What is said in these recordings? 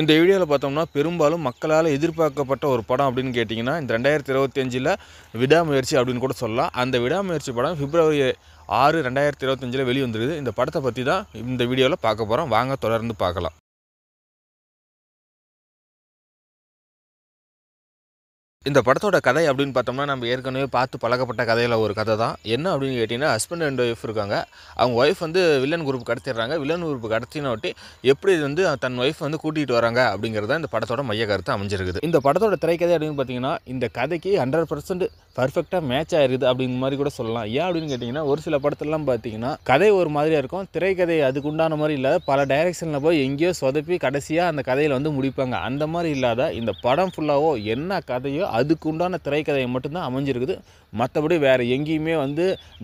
இந்த வீடியோவில் பார்த்தோம்னா பெரும்பாலும் மக்களால் எதிர்பார்க்கப்பட்ட ஒரு படம் அப்படின்னு கேட்டிங்கன்னா இந்த 2025 விடாமுயற்சி அப்படின்னு கூட சொல்லலாம். அந்த விடாமுயற்சி படம் February 6, 2025 வெளிவந்துருக்குது. இந்த படத்தை பற்றி தான் இந்த வீடியோவில் பார்க்க போகிறோம். வாங்க தொடர்ந்து பார்க்கலாம். இந்த படத்தோட கதை அப்படின்னு பார்த்தோம்னா நம்ம ஏற்கனவே பார்த்து பழக்கப்பட்ட கதையில் ஒரு கதை தான். என்ன அப்படின்னு கேட்டிங்கன்னா ஹஸ்பண்ட் அண்ட் ஒய்ஃப் இருக்காங்க. அவங்க ஒய்ஃப் வந்து வில்லன் குரூப் கடத்திடுறாங்க. வில்லன் குரூப் கடத்தினோட்டி எப்படி தன் ஒய்ஃப் கூட்டிகிட்டு வராங்க அப்படிங்கிறத இந்த படத்தோட மைய கருத்து அமைஞ்சிருக்குது. இந்த படத்தோட திரைக்கதை அப்படின்னு பார்த்தீங்கன்னா இந்த கதைக்கு 100% பர்ஃபெக்டாக மேட்ச் ஆகிருக்குது அப்படிங்கிற மாதிரி கூட சொல்லலாம். ஏன் அப்படின்னு கேட்டிங்கன்னா ஒரு சில படத்துலலாம் பார்த்தீங்கன்னா கதை ஒரு மாதிரியாக இருக்கும், திரைக்கதை அதுக்கு உண்டான மாதிரி இல்லாத பல டைரெக்ஷனில் போய் எங்கேயோ சொதப்பி கடைசியாக அந்த கதையில் முடிப்பாங்க. அந்த மாதிரி இல்லாத இந்த படம் ஃபுல்லாவோ என்ன கதையோ அதுக்கு உண்டான திரைக்கதையை மட்டும்தான் அமைஞ்சிருக்குது. மற்றபடி வேறு எங்கேயுமே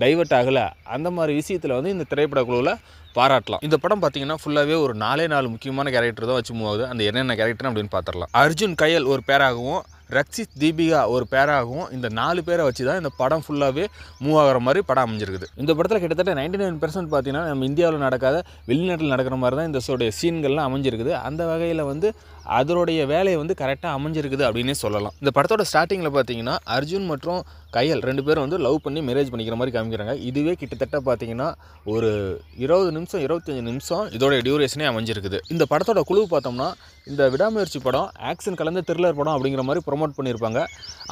டைவர்ட் ஆகலை. அந்த மாதிரி விஷயத்தில் இந்த திரைப்பட குழுவில் பாராட்டலாம். இந்த படம் பார்த்தீங்கன்னா ஃபுல்லாகவே ஒரு 4 முக்கியமான கேரக்டர் தான் வச்சு மூவ் ஆகுது. அந்த என்னென்ன கேரக்டர் அப்படின்னு பார்த்துடலாம். அர்ஜுன் கயல் ஒரு பேராகவும், ரக்ஷித் தீபிகா ஒரு பேராகவும், இந்த 4 பேரை வச்சு தான் இந்த படம் ஃபுல்லாகவே மூவ் ஆகிற மாதிரி படம் அமைஞ்சிருக்குது. இந்த படத்தில் கிட்டத்தட்ட 99% பார்த்தீங்கன்னா நம்ம இந்தியாவில் நடக்காத வெளிநாட்டில் நடக்கிற மாதிரி தான் இந்த சீன்கள்லாம் அமைஞ்சிருக்குது. அந்த வகையில் அதனுடைய வேலையை கரெக்டாக அமைஞ்சிருக்குது அப்படின்னே சொல்லலாம். இந்த படத்தோட ஸ்டார்டிங்கில் பார்த்தீங்கன்னா அர்ஜுன் மற்றும் கயல் 2 பேரும் லவ் பண்ணி மேரேஜ் பண்ணிக்கிற மாதிரி காமிக்கிறாங்க. இதுவே கிட்டத்தட்ட பார்த்தீங்கன்னா ஒரு 20 நிமிஷம் 25 நிமிஷம் இதோட டியூரேஷனே அமைஞ்சிருக்குது. இந்த படத்தோட குழு பார்த்தோம்னா இந்த விடாமுயற்சி படம் ஆக்ஷன் கலந்த த்ரில்லர் படம் அப்படிங்கிற மாதிரி ப்ரொமோட் பண்ணியிருப்பாங்க.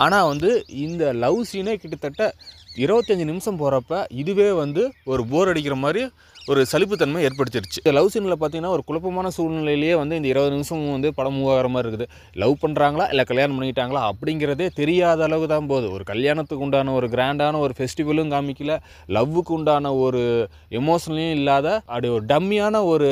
ஆனால் இந்த லவ் சீனே கிட்டத்தட்ட 25 நிமிஷம் போகிறப்ப இதுவே ஒரு போர் அடிக்கிற மாதிரி ஒரு சலிப்புத்தன்மை ஏற்படுத்திடுச்சு. இந்த லவ் சீனில் பார்த்தீங்கன்னா ஒரு குழப்பமான சூழ்நிலையிலேயே இந்த 20 நிமிஷம் படம் மூவ் ஆகிற மாதிரி இருக்குது. லவ் பண்ணுறாங்களா இல்லை கல்யாணம் பண்ணிக்கிட்டாங்களா அப்படிங்கிறதே தெரியாத அளவு தான் போகுது. ஒரு கல்யாணத்துக்கு உண்டான ஒரு கிராண்டான ஒரு ஃபெஸ்டிவலும் காமிக்கல, லவ்வுக்கு உண்டான ஒரு எமோஷனலையும் இல்லாத அப்படி ஒரு டம்மியான ஒரு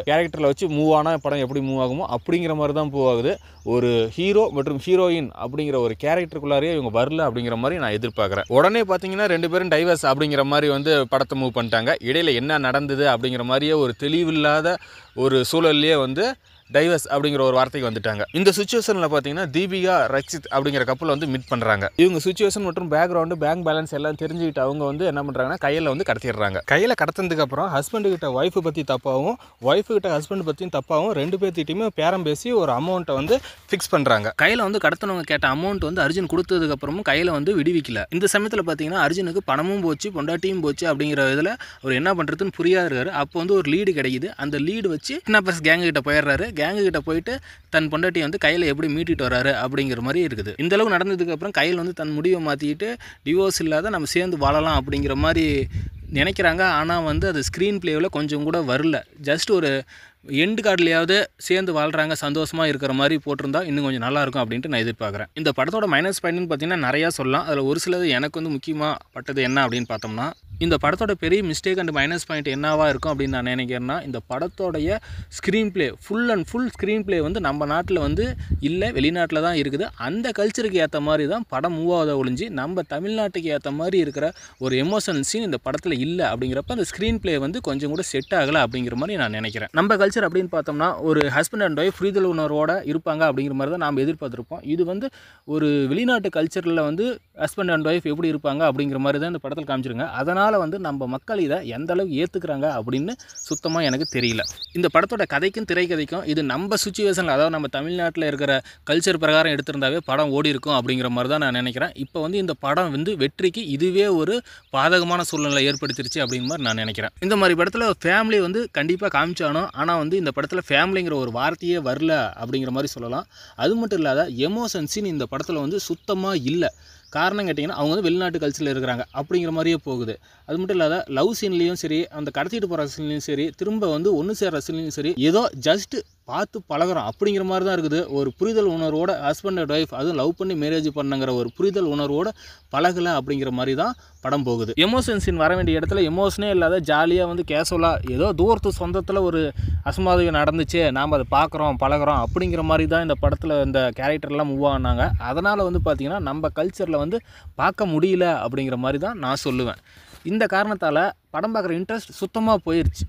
கேரக்டரில் வச்சு மூவ் ஆனால் படம் எப்படி மூவ் ஆகுமோ அப்படிங்கிற மாதிரி தான் மூவ் ஆகுது. ஒரு ஹீரோ மற்றும் ஹீரோயின் அப்படிங்கிற ஒரு கேரக்டருக்குள்ளாரே இவங்க வரல அப்படிங்கிற மாதிரி நான் எதிர்பார்க்குறேன். உடனே பார்த்தீங்கன்னா 2 பேரும் டைவர்ஸ் அப்படிங்கிற மாதிரி படத்தை மூவ் பண்ணிட்டாங்க. இடையில என்ன நடந்தது அப்படிங்கிற மாதிரியே ஒரு தெளிவில்லாத ஒரு சூழல்லையே டைவர்ஸ் அப்படிங்கிற ஒரு வார்த்தைக்கு வந்துட்டாங்க. இந்த சுச்சுவேஷனில் பார்த்தீங்கன்னா தீபிகா ரக்ஷித் அப்படிங்கிற கப்பல் மீட் பண்ணுறாங்க. இவங்க சுச்சுவேஷன் மற்றும் பேக்ரவுண்டு பேங்க் பேலன்ஸ் எல்லாம் தெரிஞ்சுக்கிட்டு அவங்க என்ன பண்ணுறாங்கன்னா கையில் கடத்திடுறாங்க. கையில் கடத்தினதுக்கு அப்புறம் ஹஸ்பண்டு கிட்ட ஒய்ஃபு பற்றி தப்பாகவும், ஒய்ஃபு கிட்ட ஹஸ்பண்ட் பற்றியும் தப்பாகவும் 2 பேர்த்திட்டையுமே பேரம் பேசி ஒரு அமௌண்ட்டை ஃபிக்ஸ் பண்ணுறாங்க. கையில் கடத்தினவங்க கேட்ட அமௌண்ட் அர்ஜுன் கொடுத்ததுக்கப்புறமும் கையில் விடுவிக்கல. இந்த சமயத்தில் பார்த்தீங்கன்னா அர்ஜுனுக்கு பணமும் போச்சு பொண்டாட்டியும் போச்சு அப்படிங்கிற இதில் அவர் என்ன பண்ணுறதுன்னு புரியாது இருக்காரு. அப்போ ஒரு லீடு கிடைக்குது. அந்த லீடு வச்சு கிட்னாப்பர்ஸ் கேங்கு கிட்ட போயிடுறாரு. கேங்குகிட்ட போயிட்டு தன் பொண்டாட்டியை கையில் எப்படி மீட்டிட்டு வராரு அப்படிங்கிற மாதிரி இருக்குது. இந்த அளவு நடந்ததுக்கு அப்புறம் கையில் தன் முடிவை மாற்றிக்கிட்டு டிவோர்ஸ் இல்லாத நம்ம சேர்ந்து வாழலாம் அப்படிங்கிற மாதிரி நினைக்கிறாங்க. ஆனால் அது ஸ்க்ரீன் பிளேவில் கொஞ்சம் கூட வரல. ஜஸ்ட் ஒரு எண்டு கார்ட்லையாவது சேர்ந்து வாழ்கிறாங்க, சந்தோஷமாக இருக்கிற மாதிரி போட்டிருந்தா இன்னும் கொஞ்சம் நல்லாயிருக்கும் அப்படின்ட்டு நான் எதிர்பார்க்குறேன். இந்த படத்தோட மைனஸ் பாயிண்ட்னு பார்த்தீங்கன்னா நிறையா சொல்லலாம். அதில் ஒரு சிலது எனக்கு முக்கியமாக பட்டது என்ன அப்படின்னு பார்த்தோம்னா இந்த படத்தோட பெரிய மிஸ்டேக் அண்ட் மைனஸ் பாயிண்ட் என்னவாக இருக்கும் அப்படின்னு நான் நினைக்கிறேன்னா இந்த படத்தோடைய screen play full and full screen play நம்ம நாட்டில் இல்லை வெளிநாட்டில் தான் இருக்குது. அந்த கல்ச்சருக்கு ஏற்ற மாதிரி தான் படம் மூவ் ஆகாத ஒழிஞ்சு நம்ம தமிழ்நாட்டுக்கு ஏற்ற மாதிரி இருக்கிற ஒரு எமோஷனல் சீன் இந்த படத்தில் இல்லை. அப்படிங்கிறப்ப அந்த ஸ்க்ரீன் பிளே கொஞ்சம் கூட செட் ஆகலை அப்படிங்கிற மாதிரி நான் நினைக்கிறேன். நம்ம கல்ச்சர் அப்படின்னு பார்த்தோம்னா ஒரு ஹஸ்பண்ட் அண்ட் ஒய்ஃப் புரிதல் உணர்வோட இருப்பாங்க அப்படிங்கிற மாதிரி தான் நாம் எதிர்பார்த்துருப்போம். இது ஒரு வெளிநாட்டு கல்ச்சரில் ஹஸ்பண்ட் அண்ட் ஒய்ஃப் எப்படி இருப்பாங்க அப்படிங்கிற மாதிரி தான் இந்த படத்தில் காமிச்சிருங்க. அதனால் நம்ம மக்கள் இதை எந்த அளவுக்கு ஏற்றுக்கிறாங்க அப்படின்னு சுத்தமாக எனக்கு தெரியல. இந்த படத்தோட கதைக்கும் திரைக்கதைக்கும் இது நம்ம சுச்சுவேஷனில், அதாவது நம்ம தமிழ்நாட்டில் இருக்கிற கல்ச்சர் பிரகாரம் எடுத்திருந்தாவே படம் ஓடி இருக்கும் அப்படிங்கிற மாதிரி தான் நான் நினைக்கிறேன். இப்போ இந்த படம் வெற்றிக்கு இதுவே ஒரு பாதகமான சூழ்நிலை ஏற்படுத்திருச்சு அப்படிங்கிற மாதிரி நான் நினைக்கிறேன். இந்த மாதிரி படத்தில் ஃபேமிலி கண்டிப்பாக காமிச்சானோ, ஆனால் இந்த படத்தில் ஃபேமிலிங்கிற ஒரு வார்த்தையே வரல அப்படிங்கிற மாதிரி சொல்லலாம். அது மட்டும் இல்லாத எமோஷன் சீன் இந்த படத்தில் சுத்தமாக இல்லை. காரணம் கேட்டிங்கன்னா அவங்க வெளிநாட்டு கல்ச்சரில் இருக்கிறாங்க அப்படிங்கிற மாதிரியே போகுது. அது மட்டும் இல்லாத லவ் சீன்லேயும் சரி, அந்த கடத்திட்டு போகிற சீன்லேயும் சரி, திரும்ப ஒன்று சேர்ற சீன்லேயும் சரி, ஏதோ ஜஸ்ட்டு பார்த்து பழகிறோம் அப்படிங்கிற மாதிரி தான் இருக்குது. ஒரு புரிதல் உணர்வோட ஹஸ்பண்ட் அண்ட் ஒய்ஃப் அதுவும் லவ் பண்ணி மேரேஜ் பண்ணுங்கிற ஒரு புரிதல் உணர்வோட பழகலை அப்படிங்கிற மாதிரி தான் படம் போகுது. எமோஷன் சீன் வர வேண்டிய இடத்துல எமோஷனே இல்லாத ஜாலியாக கேஷுவலாக ஏதோ தூரத்து சொந்தத்தில் ஒரு அசம்பாவிதம் நடந்துச்சு, நாம் அதை பார்க்குறோம் பழகிறோம் அப்படிங்கிற மாதிரி தான் இந்த படத்தில் இந்த கேரக்டர்லாம் மூவ் ஆனாங்க. அதனால் பார்த்திங்கன்னா நம்ம கல்ச்சரில் பார்க்க முடியல அப்படிங்கிற மாதிரி தான் நான் சொல்லுவேன். இந்த காரணத்தால் படம் பார்க்குற இன்ட்ரெஸ்ட் சுத்தமாக போயிடுச்சு.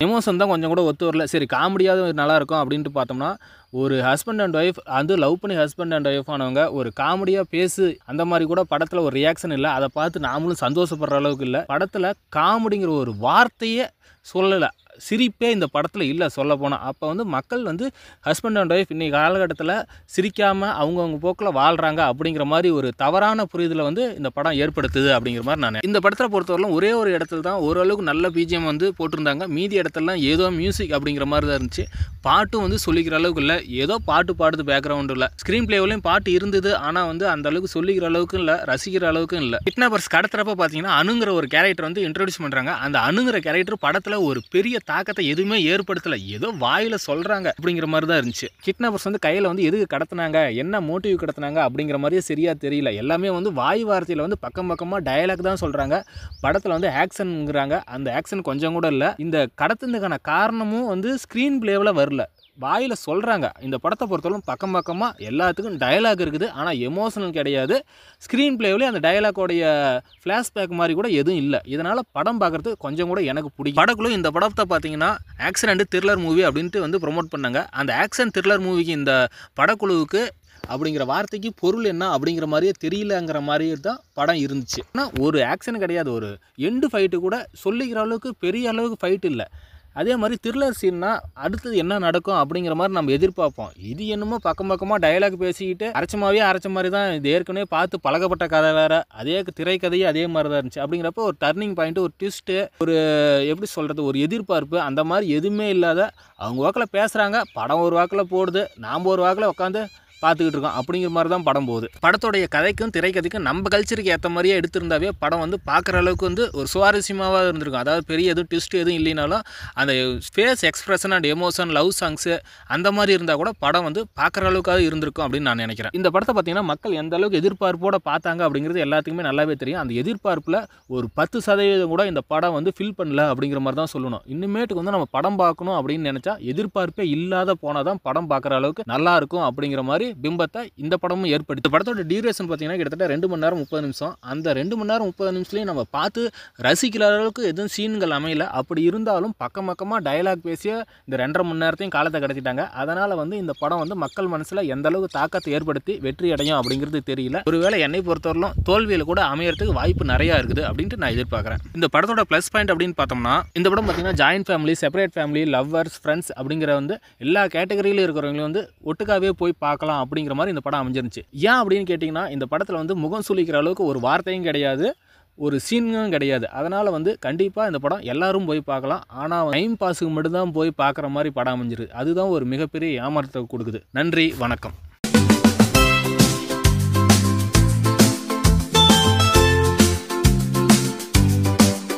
எமோஷன் தான் கொஞ்சம் கூட ஒத்து வரல. சரி காமெடியாவது நல்லாயிருக்கும் அப்படின்ட்டு பார்த்தோம்னா ஒரு ஹஸ்பண்ட் அண்ட் ஒய்ஃப் அது லவ் பண்ணி ஹஸ்பண்ட் அண்ட் ஒய்ஃப் ஆனவங்க ஒரு காமெடியாக பேசு அந்த மாதிரி கூட படத்தில் ஒரு ரியாக்ஷன் இல்லை. அதை பார்த்து நாமளும் சந்தோஷப்படுற அளவுக்கு இல்லை. படத்தில் காமெடிங்கிற ஒரு வார்த்தையே சொல்லலை, சிரிப்பே இந்த படத்தில் இல்லை சொல்ல போனால். அப்போ வந்து மக்கள் வந்து ஹஸ்பண்ட் அண்ட் ஒய்ஃப் இன்றைக்கி காலகட்டத்தில் சிரிக்காமல் அவங்கவுங்க போக்கில் வாழ்கிறாங்க அப்படிங்கிற மாதிரி ஒரு தவறான புரிதலை வந்து இந்த படம் ஏற்படுத்துது அப்படிங்கிற மாதிரி நான் இந்த படத்தில் பொறுத்தவரையிலும் ஒரே ஒரு இடத்துல தான் ஓரளவுக்கு நல்ல பிஜிஎம் வந்து போட்டிருந்தாங்க. மீதி இடத்துலலாம் ஏதோ மியூசிக் அப்படிங்கிற மாதிரி தான் இருந்துச்சு. பாட்டும் வந்து சொல்லிக்கிற அளவுக்கு இல்லை, ஏதோ பாட்டு பாடுது பேக்ரவுண்டு இல்லை. ஸ்க்ரீன் பிளேவிலையும் பாட்டு இருந்தது, ஆனால் வந்து அந்த அளவுக்கு சொல்லிக்கிற அளவுக்கும் இல்லை, ரசிக்கிற அளவுக்கும் இல்லை. கிட்னாப்பர்ஸ் கடத்துறப்ப பார்த்தீங்கன்னா அணுங்கிற ஒரு கேரக்டர் வந்து இன்ட்ரடியூஸ் பண்ணுறாங்க. அந்த அணுங்கிற கேரக்டர் படத்தில் ஒரு பெரிய தாக்கத்தை எதுவுமே ஏற்படுத்தலை, ஏதோ வாயில் சொல்கிறாங்க அப்படிங்கிற மாதிரி தான் இருந்துச்சு. கிட்னாப்பர்ஸ் வந்து கையில் வந்து எதுக்கு கடத்தினாங்க, என்ன மோட்டிவ் கடத்தினாங்க அப்படிங்கிற மாதிரியே சரியாக தெரியல. எல்லாமே வந்து வாய் வார்த்தையில் வந்து பக்கம் பக்கமாக டயலாக் தான் சொல்கிறாங்க. படத்தில் வந்து ஆக்ஷனுங்கிறாங்க, அந்த ஆக்ஷன் கொஞ்சம் கூட இல்லை. இந்த கடத்துனதுக்கான காரணமும் வந்து ஸ்க்ரீன் பிளேவில் வரல, வாயில் சொல்கிறாங்க. இந்த படத்தை பொறுத்தவரைக்கும் பக்கம் பக்கமாக எல்லாத்துக்கும் டயலாக் இருக்குது, ஆனால் எமோஷனல் கிடையாது. ஸ்க்ரீன் பிளேவிலே அந்த டயலாக்கோடைய ஃப்ளாஷ்பேக் மாதிரி கூட எதுவும் இல்லை. இதனால் படம் பார்க்குறது கொஞ்சம் கூட எனக்கு பிடிக்கும். படக்குழு இந்த படத்தை பார்த்தீங்கன்னா ஆக்ஷன் அண்ட் த்ரில்லர் மூவி அப்படின்ட்டு வந்து ப்ரொமோட் பண்ணாங்க. அந்த ஆக்ஷன் த்ரில்லர் மூவிக்கு இந்த படக்குழுவுக்கு அப்படிங்கிற வார்த்தைக்கு பொருள் என்ன அப்படிங்கிற மாதிரியே தெரியலங்கிற மாதிரி தான் படம் இருந்துச்சு. ஆனால் ஒரு ஆக்ஷன் கிடையாது, ஒரு எண்டு ஃபைட்டு கூட சொல்லிக்கிற அளவுக்கு பெரிய அளவுக்கு ஃபைட் இல்லை. அதே மாதிரி த்ரில்லர் சீன்னா அடுத்தது என்ன நடக்கும் அப்படிங்கிற மாதிரி நம்ம எதிர்பார்ப்போம். இது என்னமோ பக்கம் பக்கமாக டயலாக் பேசிக்கிட்டு அரைச்ச மாதிரி தான். இது ஏற்கனவே பார்த்து பழகப்பட்ட கதை வேறு, அதே திரைக்கதையே அதே மாதிரி தான் இருந்துச்சு. அப்படிங்கிறப்ப ஒரு டர்னிங் பாயிண்ட்டு, ஒரு ட்விஸ்ட்டு, ஒரு எப்படி சொல்கிறது, ஒரு எதிர்பார்ப்பு அந்த மாதிரி எதுவுமே இல்லாத அவங்க வாக்கில் பேசுகிறாங்க. படம் ஒரு வாக்கில் போடுது, நாம் ஒரு வாக்கில் உட்காந்து பார்த்துக்கிட்டு இருக்கோம். அப்படிங்கிற மாதிரி தான் படம் போகுது. படத்தோடைய கதைக்கும் திரைக்கதைக்கும் நம்ம கல்ச்சருக்கு ஏற்ற மாதிரியே எடுத்திருந்தாவே படம் வந்து பார்க்குற அளவுக்கு வந்து ஒரு சுவாரஸ்யமாக இருந்திருக்கும். அதாவது பெரிய எதுவும் ட்விஸ்ட் எதுவும் இல்லைனாலும் அந்த face expression and emotion, love songs அந்த மாதிரி இருந்தால் கூட படம் வந்து பார்க்குற அளவுக்காக இருந்திருக்கும் அப்படின்னு நான் நினைக்கிறேன். இந்த படத்தை பார்த்தீங்கன்னா மக்கள் எந்த அளவுக்கு எதிர்பார்ப்போடு பார்த்தாங்க அப்படிங்கிறது எல்லாத்துக்குமே நல்லாவே தெரியும். அந்த எதிர்பார்ப்பில் ஒரு 10% கூட இந்த படம் வந்து ஃபில் பண்ணல அப்படிங்கிற மாதிரி தான் சொல்லணும். இன்னுமேட்டுக்கு வந்து நம்ம படம் பார்க்கணும் அப்படின்னு நினச்சா எதிர்பார்ப்பே இல்லாத போனால் தான் படம் பார்க்குற அளவுக்கு நல்லாயிருக்கும் அப்படிங்கிற மாதிரி பிம்பத்தை இந்த படமும் ஏற்படுத்தி. இந்த படத்தோட டியூரேஷன் பார்த்தீங்கன்னா கிட்டத்தட்ட 2 மணி நேரம் 30 நிமிஷம். அந்த 2 மணி நேரம் 30 நிமிஷத்துலேயும் நம்ம பார்த்து ரசிக்கிற அளவுக்கு எதுவும் சீன்கள் அமையல. அப்படி இருந்தாலும் பக்கம் பக்கமாக டயலாக் பேசிய இந்த 2.5 மணி நேரத்தையும் காலத்தை கடத்திட்டாங்க. அதனால் வந்து இந்த படம் வந்து மக்கள் மனசில் எந்த அளவுக்கு தாக்கத்தை ஏற்படுத்தி வெற்றி அடையும் அப்படிங்கிறது தெரியல. ஒருவேளை என்னை பொறுத்தவரையிலும் தோல்வியில் கூட அமையறதுக்கு வாய்ப்பு நிறையா இருக்குது அப்படின்ட்டு நான் எதிர்பார்க்குறேன். இந்த படத்தோட ப்ளஸ் பாயிண்ட் அப்படின்னு பார்த்தோம்னா இந்த படம் பார்த்தீங்கன்னா joint family, separate family, lovers, friends அப்படிங்கிற வந்து எல்லா கேட்டகரியிலும் இருக்கிறவங்களும் வந்து ஒட்டுக்காவே போய் பார்க்கலாம் அப்படிங்கிற மாதிரி இந்த படம் அமைஞ்சிருந்துச்சு. ஏன் அப்படின்னு கேட்டிங்கன்னா இந்த படத்தில் வந்து முகம் சுளிக்கிற அளவுக்கு ஒரு வார்த்தையும் கிடையாது, ஒரு சீனும் கிடையாது. அதனால் வந்து கண்டிப்பாக இந்த படம் எல்லாரும் போய் பார்க்கலாம். ஆனால் டைம் பாஸுக்கு மட்டும்தான் போய் பார்க்குற மாதிரி படம் அமைஞ்சிருக்கு. அதுதான் ஒரு மிகப்பெரிய ஏமாற்றத்தை கொடுக்குது. நன்றி, வணக்கம்.